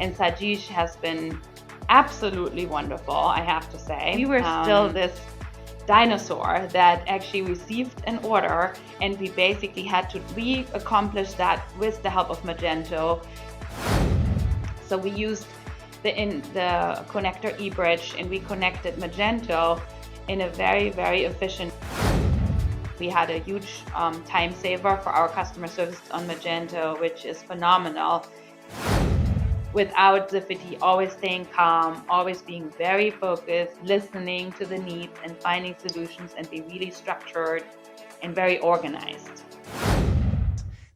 And Sajish has been absolutely wonderful, I have to say. We were still this dinosaur that actually received an order, and we basically had to re-accomplish that with the help of Magento. So we used the connector eBridge, and we connected Magento in a very, very efficient. We had a huge time saver for our customer service on Magento, which is phenomenal. Without Ziffity, always staying calm, always being very focused, listening to the needs and finding solutions, and be really structured and very organized.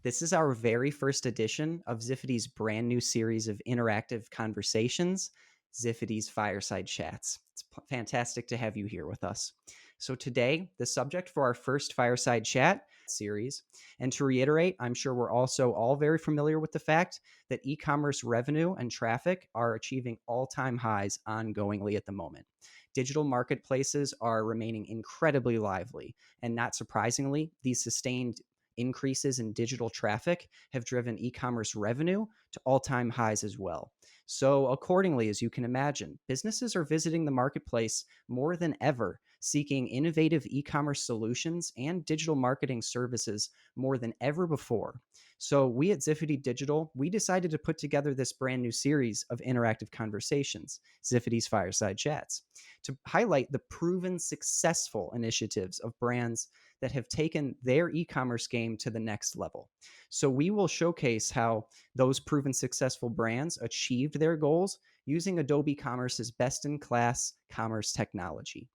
This is our very first edition of Ziffity's brand new series of interactive conversations, Ziffity's Fireside Chats. It's fantastic to have you here with us. So today, the subject for our first Fireside Chat series, and to reiterate, I'm sure we're also all very familiar with the fact that e-commerce revenue and traffic are achieving all-time highs ongoingly at the moment. Digital marketplaces are remaining incredibly lively, and not surprisingly, these sustained increases in digital traffic have driven e-commerce revenue to all-time highs as well. So accordingly, as you can imagine, businesses are visiting the marketplace more than ever, seeking innovative e-commerce solutions and digital marketing services more than ever before. So we at Ziffity Digital, we decided to put together this brand new series of interactive conversations, Ziffity's Fireside Chats, to highlight the proven successful initiatives of brands that have taken their e-commerce game to the next level. So we will showcase how those proven successful brands achieved their goals using Adobe Commerce's best-in-class commerce technology.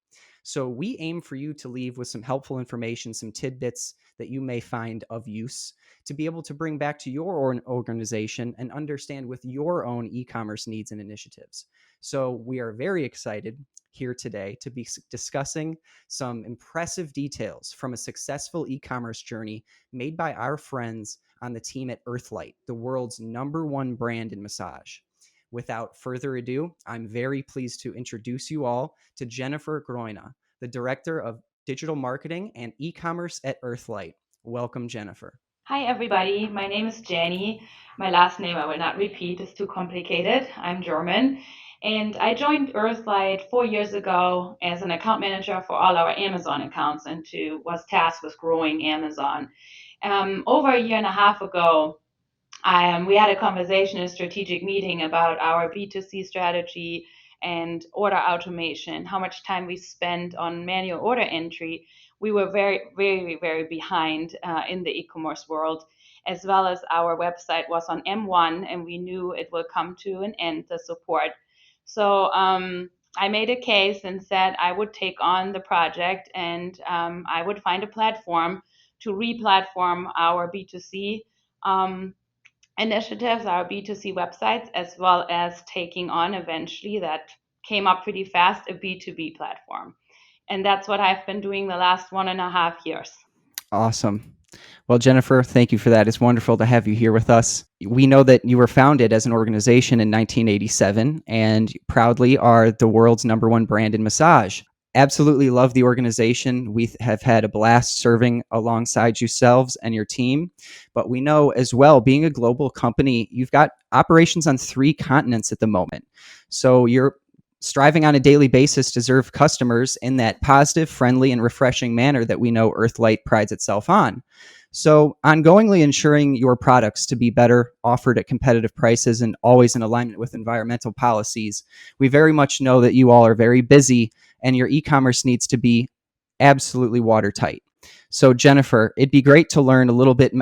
So we aim for you to leave with some helpful information, some tidbits that you may find of use to be able to bring back to your organization and understand with your own e-commerce needs and initiatives. So we are very excited here today to be discussing some impressive details from a successful e-commerce journey made by our friends on the team at Earthlite, the world's #1 brand in massage. Without further ado, I'm very pleased to introduce you all to Jennifer Greune, the Director of Digital Marketing and E-commerce at Earthlite. Welcome, Jennifer. Hi, everybody. My name is Jenny. My last name I will not repeat, it's too complicated. I'm German. And I joined Earthlite 4 years ago as an account manager for all our Amazon accounts and was tasked with growing Amazon. Over a year and a half ago, we had a conversation, a strategic meeting about our B2C strategy and order automation, how much time we spent on manual order entry. We were very, very, very behind in the e-commerce world, as well as our website was on M1, and we knew it will come to an end, the support. So I made a case and said I would take on the project, and I would find a platform to re-platform our B2C initiatives, our B2C websites, as well as taking on eventually, that came up pretty fast, a B2B platform. And that's what I've been doing the last 1.5 years. Awesome. Well, Jennifer, thank you for that. It's wonderful to have you here with us. We know that you were founded as an organization in 1987 and proudly are the world's #1 brand in massage. Absolutely love the organization. We have had a blast serving alongside yourselves and your team. But we know as well, being a global company, you've got operations on 3 continents at the moment. So you're striving on a daily basis to serve customers in that positive, friendly, and refreshing manner that we know Earthlite prides itself on. So ongoingly ensuring your products to be better, offered at competitive prices, and always in alignment with environmental policies. We very much know that you all are very busy and your e-commerce needs to be absolutely watertight. So Jennifer, it'd be great to learn a little bit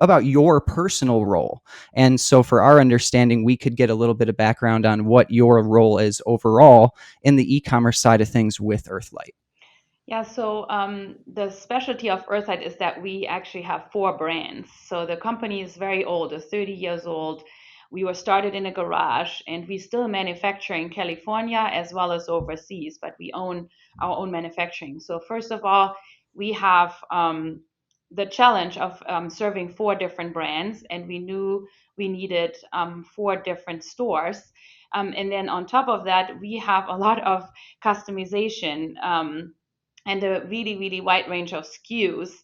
about your personal role. And so for our understanding, we could get a little bit of background on what your role is overall in the e-commerce side of things with Earthlite. Yeah, so the specialty of Earthlite is that we actually have 4 brands. So the company is very old, it's 30 years old. We were started in a garage, and we still manufacture in California as well as overseas, but we own our own manufacturing. So first of all, we have the challenge of serving 4 different brands, and we knew we needed 4 different stores. And then on top of that, we have a lot of customization. And a really, really wide range of SKUs,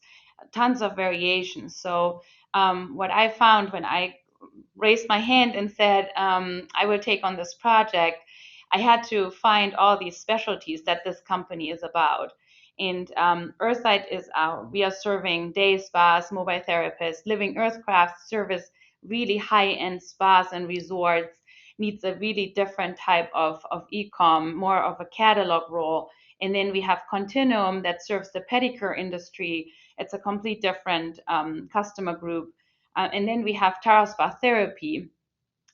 tons of variations. So what I found when I raised my hand and said, I will take on this project, I had to find all these specialties that this company is about. And Earthlite is we are serving day spas, mobile therapists, living earthcraft service, really high-end spas and resorts, needs a really different type of e-com, more of a catalog role. And then we have Continuum that serves the pedicure industry. It's a complete different customer group. And then we have Tara Spa Therapy.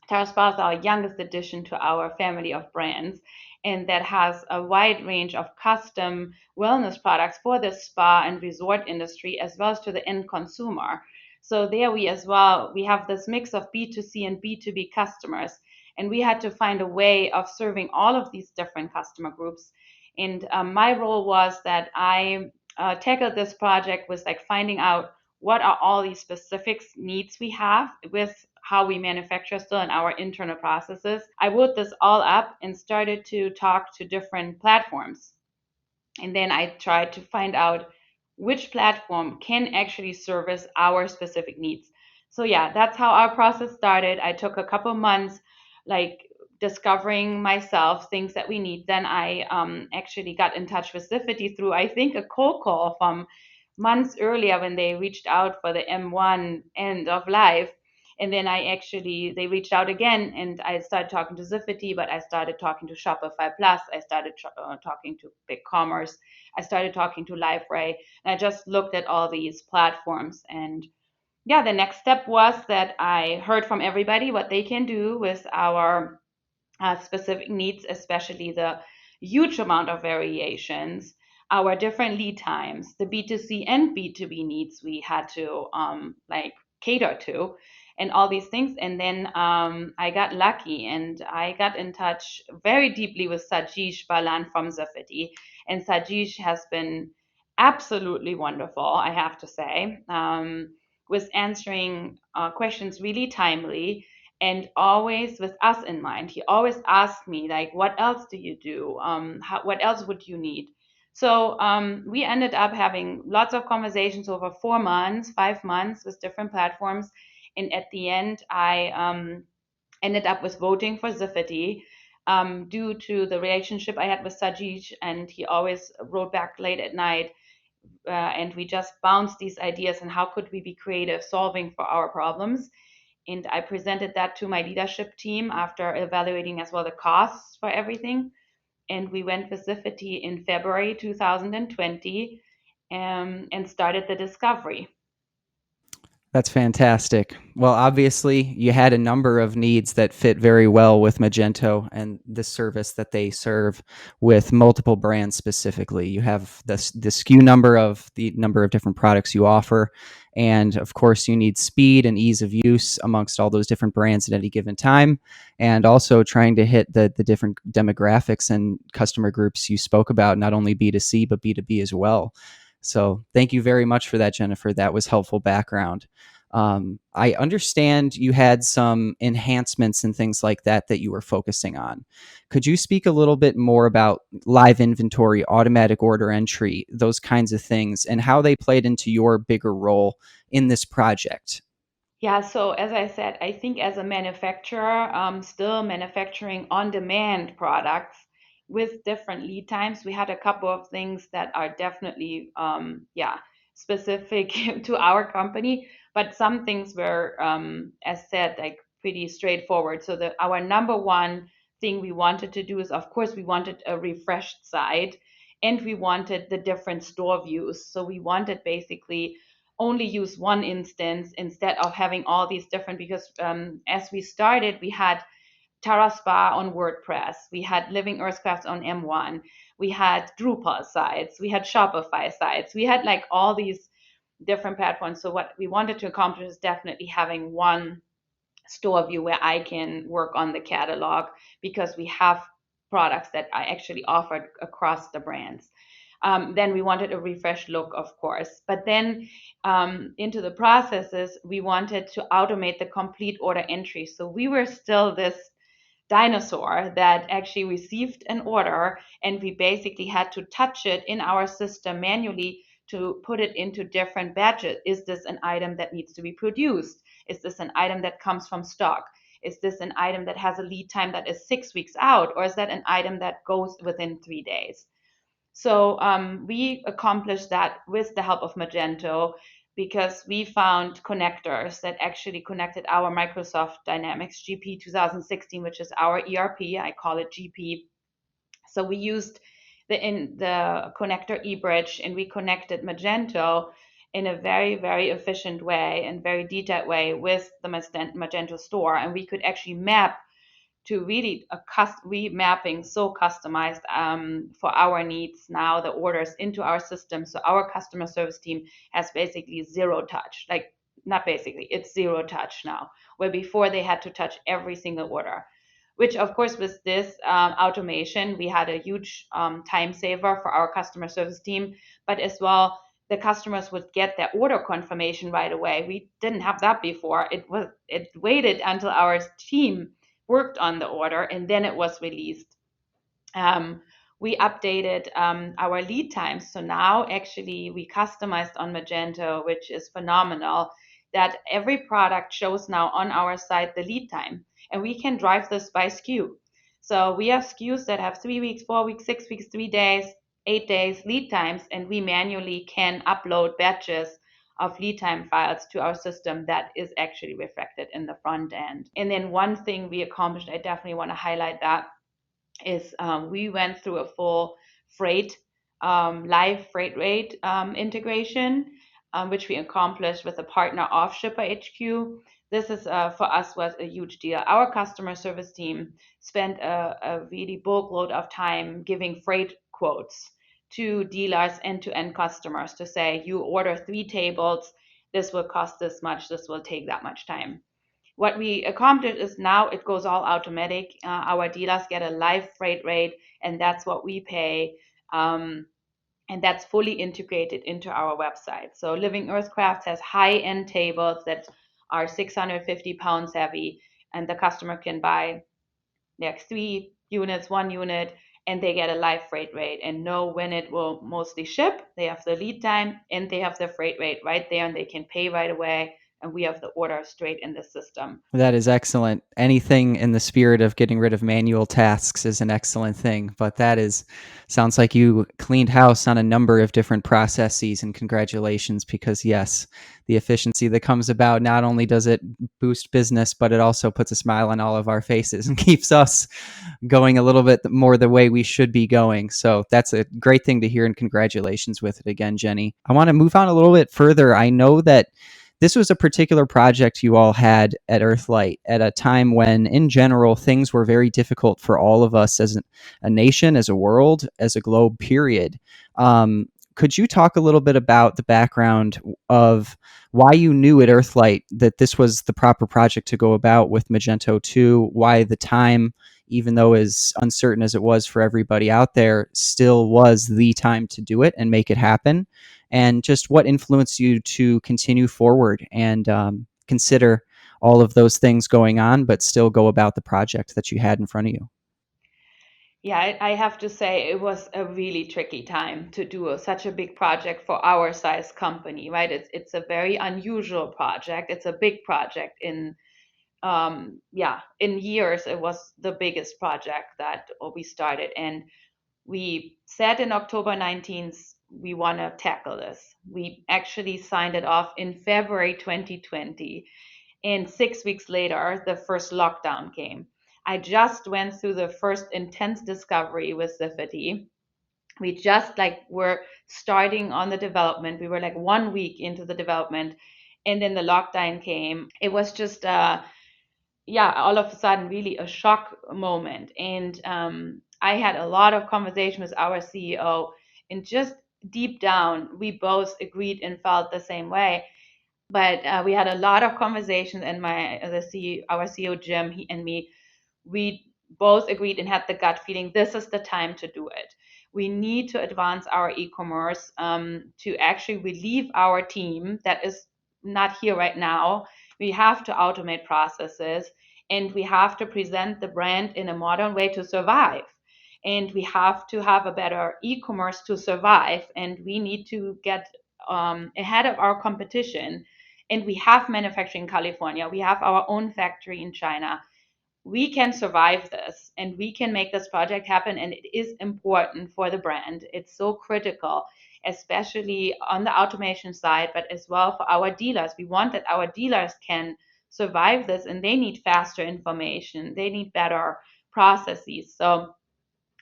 Tara Spa is our youngest addition to our family of brands, and that has a wide range of custom wellness products for the spa and resort industry, as well as to the end consumer. So there we as well, we have this mix of B2C and B2B customers, and we had to find a way of serving all of these different customer groups. And my role was that I tackled this project with like finding out what are all these specific needs we have with how we manufacture still in our internal processes. I wrote this all up and started to talk to different platforms. And then I tried to find out which platform can actually service our specific needs. So yeah, that's how our process started. I took a couple months like discovering myself things that we need. Then I actually got in touch with Ziffity through, I think, a cold call from months earlier when they reached out for the M1 end of life. And then they reached out again, and I started talking to Ziffity, but I started talking to Shopify Plus. I started talking to BigCommerce. I started talking to LiveRay. And I just looked at all these platforms. And yeah, the next step was that I heard from everybody what they can do with our specific needs, especially the huge amount of variations, our different lead times, the B2C and B2B needs we had to like cater to, and all these things. And then I got lucky and I got in touch very deeply with Sajish Balan from Ziffity. And Sajish has been absolutely wonderful, I have to say, with answering questions really timely and always with us in mind. He always asked me, like, what else do you do? What else would you need? So we ended up having lots of conversations over 4 months, 5 months with different platforms. And at the end, I ended up with voting for Ziffity due to the relationship I had with Sajish. And he always wrote back late at night. And we just bounced these ideas and how could we be creative solving for our problems. And I presented that to my leadership team after evaluating as well the costs for everything. And we went with Ziffity in February 2020 and started the discovery. That's fantastic. Well, obviously, you had a number of needs that fit very well with Magento and the service that they serve with multiple brands specifically. You have the SKU number of the number of different products you offer. And of course, you need speed and ease of use amongst all those different brands at any given time. And also trying to hit the different demographics and customer groups you spoke about, not only B2C, but B2B as well. So thank you very much for that, Jennifer. That was helpful background. I understand you had some enhancements and things like that that you were focusing on. Could you speak a little bit more about live inventory, automatic order entry, those kinds of things, and how they played into your bigger role in this project? Yeah, so as I said, I think as a manufacturer, still manufacturing on-demand products with different lead times, we had a couple of things that are definitely, yeah, specific to our company, but some things were, as said, like pretty straightforward. So our number one thing we wanted to do is, of course, we wanted a refreshed site and we wanted the different store views. So we wanted basically only use one instance instead of having all these different, because as we started we had Tara Spa on WordPress, we had Living Earthcraft on M1, we had Drupal sites, we had Shopify sites, we had like all these different platforms. So what we wanted to accomplish is definitely having one store view where I can work on the catalog, because we have products that I actually offered across the brands. Then we wanted a refreshed look, of course. But then into the processes, we wanted to automate the complete order entry. So we were still this dinosaur that actually received an order and we basically had to touch it in our system manually to put it into different batches. Is this an item that needs to be produced? Is this an item that comes from stock? Is this an item that has a lead time that is 6 weeks out, or is that an item that goes within 3 days? So we accomplished that with the help of Magento because we found connectors that actually connected our Microsoft Dynamics GP 2016, which is our ERP. I call it GP. So we used the connector eBridge, and we connected Magento in a very, very efficient way and very detailed way with the Magento store. And we could actually map to really remapping so customized for our needs now, the orders into our system. So our customer service team has basically zero touch, like not basically, it's zero touch now, where before they had to touch every single order. Which, of course, with this automation, we had a huge time saver for our customer service team, but as well, the customers would get their order confirmation right away. We didn't have that before. It waited until our team worked on the order and then it was released. We updated our lead times. So now actually we customized on Magento, which is phenomenal, that every product shows now on our site the lead time. And we can drive this by SKU. So we have SKUs that have 3 weeks, 4 weeks, 6 weeks, 3 days, 8 days lead times, and we manually can upload batches of lead time files to our system that is actually reflected in the front end. And then one thing we accomplished, I definitely want to highlight that, is we went through a full freight, live freight rate integration, which we accomplished with a partner off Shipper HQ. This is for us was a huge deal. Our customer service team spent a really bulk load of time giving freight quotes to dealers and to end customers to say, you order 3 tables, this will cost this much, this will take that much time. What we accomplished is now it goes all automatic. Our dealers get a live freight rate, and that's what we pay. And that's fully integrated into our website. So Living Earthcraft has high-end tables that are 650 pounds heavy, and the customer can buy like 3 units, 1 unit, and they get a live freight rate and know when it will mostly ship. They have the lead time and they have the freight rate right there, and they can pay right away. And we have the order straight in the system. That is excellent. Anything in the spirit of getting rid of manual tasks is an excellent thing, but that is sounds like you cleaned house on a number of different processes, and congratulations, because yes, the efficiency that comes about, not only does it boost business, but it also puts a smile on all of our faces and keeps us going a little bit more the way we should be going. So that's a great thing to hear, and congratulations with it again, Jenny. I want to move on a little bit further. I know that this was a particular project you all had at Earthlite at a time when, in general, things were very difficult for all of us as a nation, as a world, as a globe, period. Could you talk a little bit about the background of why you knew at Earthlite that this was the proper project to go about with Magento 2, why the time, even though as uncertain as it was for everybody out there, still was the time to do it and make it happen? And just what influenced you to continue forward and consider all of those things going on, but still go about the project that you had in front of you? Yeah, I have to say it was a really tricky time to do such a big project for our size company, right? It's a very unusual project. It's a big project in years. It was the biggest project that we started, and we said in October 19th we want to tackle this. We actually signed it off in February 2020, and 6 weeks later, the first lockdown came. I just went through the first intense discovery with Ziffity. We just like were starting on the development. We were like 1 week into the development, and then the lockdown came. It was just all of a sudden really a shock moment. And I had a lot of conversation with our CEO, and just deep down, we both agreed and felt the same way. But we had a lot of conversations, and our CEO Jim, he and me, we both agreed and had the gut feeling this is the time to do it. We need to advance our e-commerce to actually relieve our team that is not here right now. We have to automate processes, and we have to present the brand in a modern way to survive. And we have to have a better e-commerce to survive, and we need to get ahead of our competition. and we have manufacturing in California, we have our own factory in China, we can survive this and we can make this project happen. And it is important for the brand. It's so critical, especially on the automation side, but as well for our dealers. We want that our dealers can survive this, and they need faster information, they need better processes. So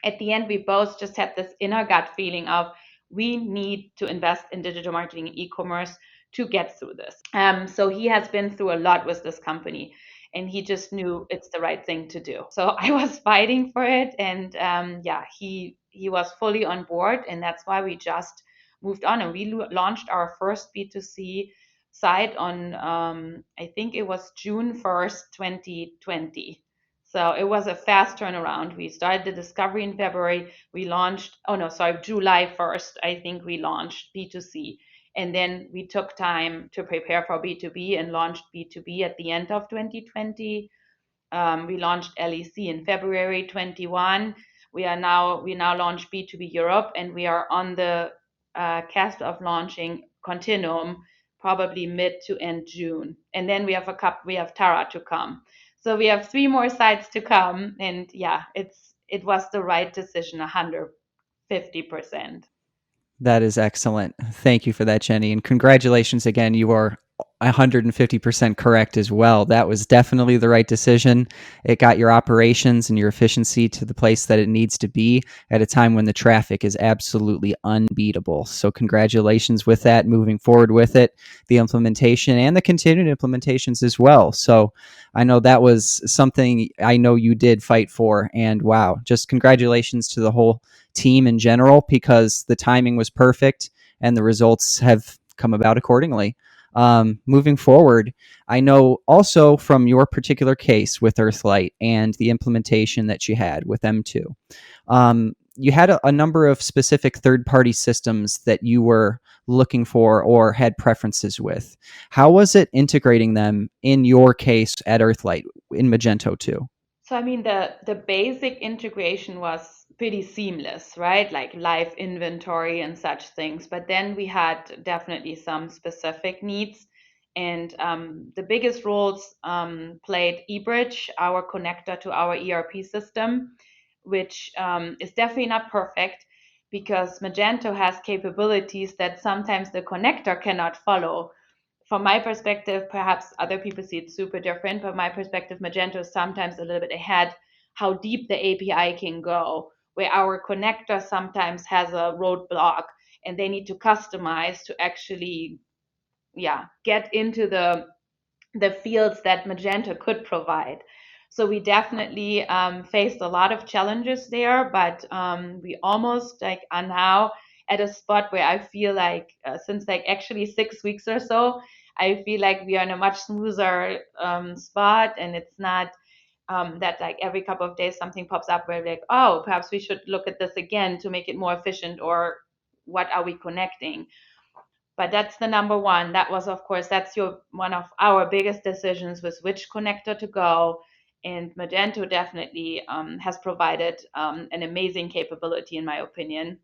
at the end, we both just had this inner gut feeling of we need to invest in digital marketing and e-commerce to get through this. So he has been through a lot with this company, and he just knew it's the right thing to do. So I was fighting for it, and yeah, he was fully on board, and that's why we just moved on, and we launched our first B2C site on I think it was June 1st, 2020. So it was a fast turnaround. We started the discovery in February. We launched, oh no, sorry, July 1st, I think we launched B2C. And then we took time to prepare for B2B and launched B2B at the end of 2020. We launched LEC in February 21. We now launched B2B Europe, and we are on the cusp of launching Continuum probably mid to end June. And then we have Tara to come. So we have three more sites to come, and yeah, it was the right decision, 150%. That is excellent. Thank you for that, Jenny. And congratulations again. You are 150% correct as well. That was definitely the right decision. It got your operations and your efficiency to the place that it needs to be at a time when the traffic is absolutely unbeatable. So, congratulations with that, moving forward with it, the implementation and the continued implementations as well. So, I know that was something I know you did fight for. And wow, just congratulations to the whole team in general, because the timing was perfect and the results have come about accordingly. Moving forward, I know also from your particular case with Earthlite and the implementation that you had with M2, you had a number of specific third-party systems that you were looking for or had preferences with. How was it integrating them in your case at Earthlite in Magento 2? So I mean the basic integration was pretty seamless, right? Like live inventory and such things. But then we had definitely some specific needs. And the biggest roles played eBridge, our connector to our ERP system, which is definitely not perfect because Magento has capabilities that sometimes the connector cannot follow. From my perspective, perhaps other people see it super different, but my perspective, Magento is sometimes a little bit ahead how deep the API can go, where our connector sometimes has a roadblock and they need to customize to actually, yeah, get into the fields that Magento could provide. So we definitely faced a lot of challenges there, but we almost like are now at a spot where I feel like since like actually 6 weeks or so, I feel like we are in a much smoother spot, and it's not that like every couple of days something pops up where we're like, oh, perhaps we should look at this again to make it more efficient, or what are we connecting? But that's the number one. That was, of course, that's your one of our biggest decisions was which connector to go. And Magento definitely has provided an amazing capability, in my opinion.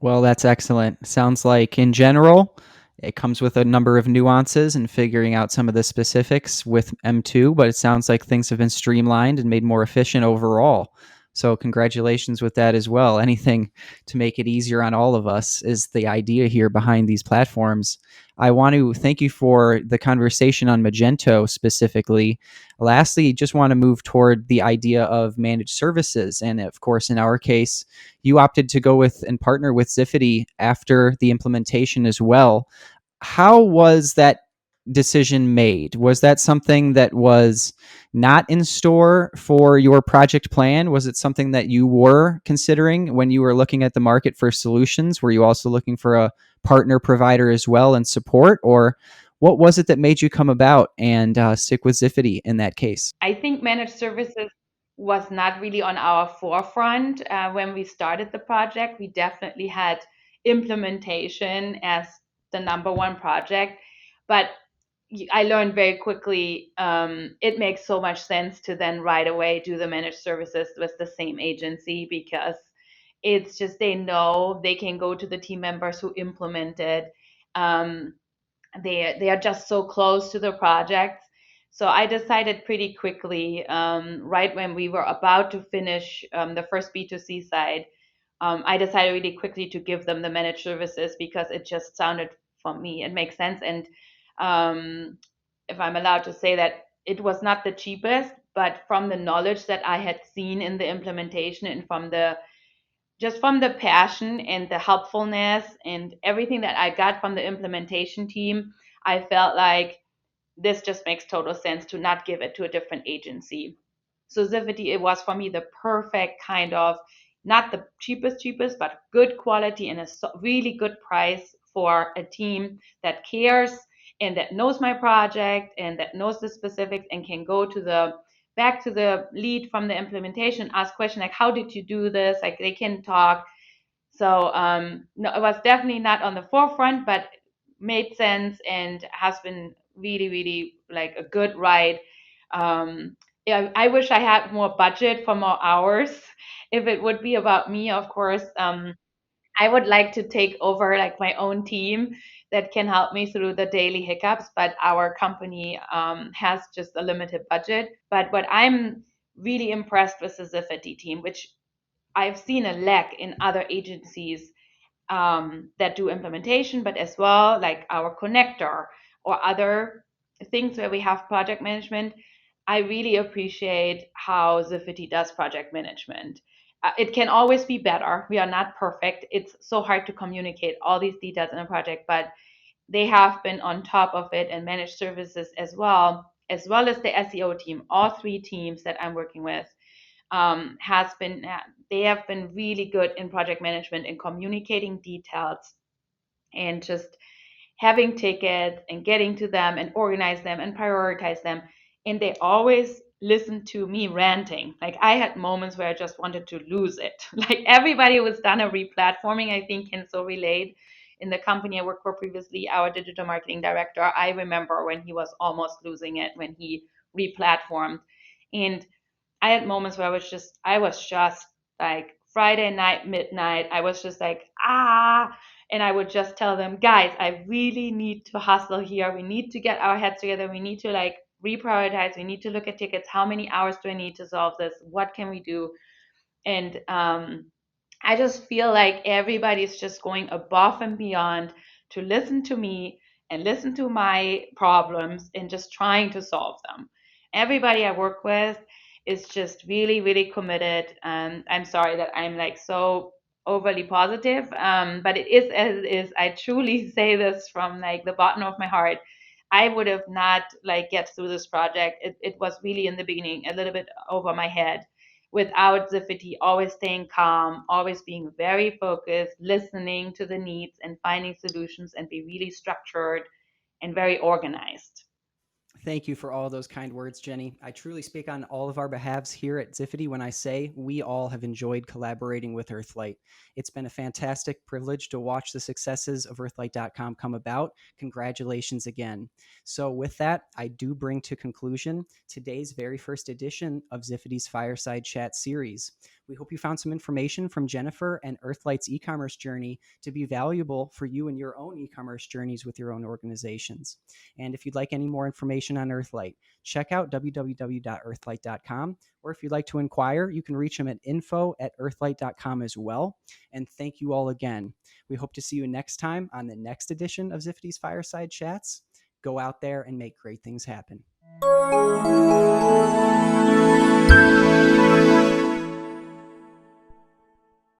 Well, that's excellent. Sounds like in general, it comes with a number of nuances and figuring out some of the specifics with M2, but it sounds like things have been streamlined and made more efficient overall. So, congratulations with that as well. Anything to make it easier on all of us is the idea here behind these platforms. I want to thank you for the conversation on Magento specifically. Lastly, just want to move toward the idea of managed services. And of course, in our case, you opted to go with and partner with Ziffity after the implementation as well. How was that decision made? Was that something that was not in store for your project plan? Was it something that you were considering when you were looking at the market for solutions? Were you also looking for a partner provider as well and support? Or what was it that made you come about and stick with Ziffity in that case? I think managed services was not really on our forefront when we started the project. We definitely had implementation as the number one project, but I learned very quickly it makes so much sense to then right away do the managed services with the same agency, because it's just they know they can go to the team members who implemented. Um, They are just so close to the project. So I decided pretty quickly, right when we were about to finish the first B2C side, I decided really quickly to give them the managed services because it just sounded, for me, it makes sense. And um, if I'm allowed to say that, it was not the cheapest, but from the knowledge that I had seen in the implementation and from the just from the passion and the helpfulness and everything that I got from the implementation team, I felt like this just makes total sense to not give it to a different agency. So Ziffity, it was for me the perfect kind of, not the cheapest, but good quality and a really good price for a team that cares and that knows my project and that knows the specifics and can go to the back to the lead from the implementation, ask questions like, how did you do this? Like they can talk. So no, it was definitely not on the forefront, but made sense and has been really, really like a good ride. Yeah, I wish I had more budget for more hours. If it would be about me, of course, I would like to take over like my own team that can help me through the daily hiccups. But our company has just a limited budget. But what I'm really impressed with the Ziffity team, which I've seen a lack in other agencies that do implementation, but as well like our connector or other things where we have project management. I really appreciate how Ziffity does project management. It can always be better. We are not perfect. It's so hard to communicate all these details in a project, but they have been on top of it and managed services as well as the SEO team. All three teams that I'm working with has been they have been really good in project management and communicating details and just having tickets and getting to them and organize them and prioritize them. And they always listen to me ranting. Like I had moments where I just wanted to lose it. Like everybody who's done a replatforming, I think, can so relate. In the company I worked for previously, our digital marketing director, I remember when he was almost losing it when he replatformed. And I had moments where I was just like Friday night, midnight, I was just like, ah. And I would just tell them, guys, I really need to hustle here. We need to get our heads together. We need to like reprioritize. We need to look at tickets. How many hours do I need to solve this? What can we do? And I just feel like everybody's just going above and beyond to listen to me and listen to my problems and just trying to solve them. Everybody I work with is just really, really committed. And I'm sorry that I'm like so overly positive, but it is as it is. I truly say this from like the bottom of my heart. I would have not like get through this project. It was really in the beginning a little bit over my head without Ziffity, always staying calm, always being very focused, listening to the needs and finding solutions and be really structured and very organized. Thank you for all those kind words, Jenny. I truly speak on all of our behalves here at Ziffity when I say we all have enjoyed collaborating with Earthlite. It's been a fantastic privilege to watch the successes of Earthlite.com come about. Congratulations again. So, with that, I do bring to conclusion today's very first edition of Ziffity's Fireside Chat series. We hope you found some information from Jennifer and Earthlite's e-commerce journey to be valuable for you in your own e-commerce journeys with your own organizations. And if you'd like any more information on Earthlite, check out www.earthlite.com. Or if you'd like to inquire, you can reach them at info@earthlite.com as well. And thank you all again. We hope to see you next time on the next edition of Ziffity's Fireside Chats. Go out there and make great things happen.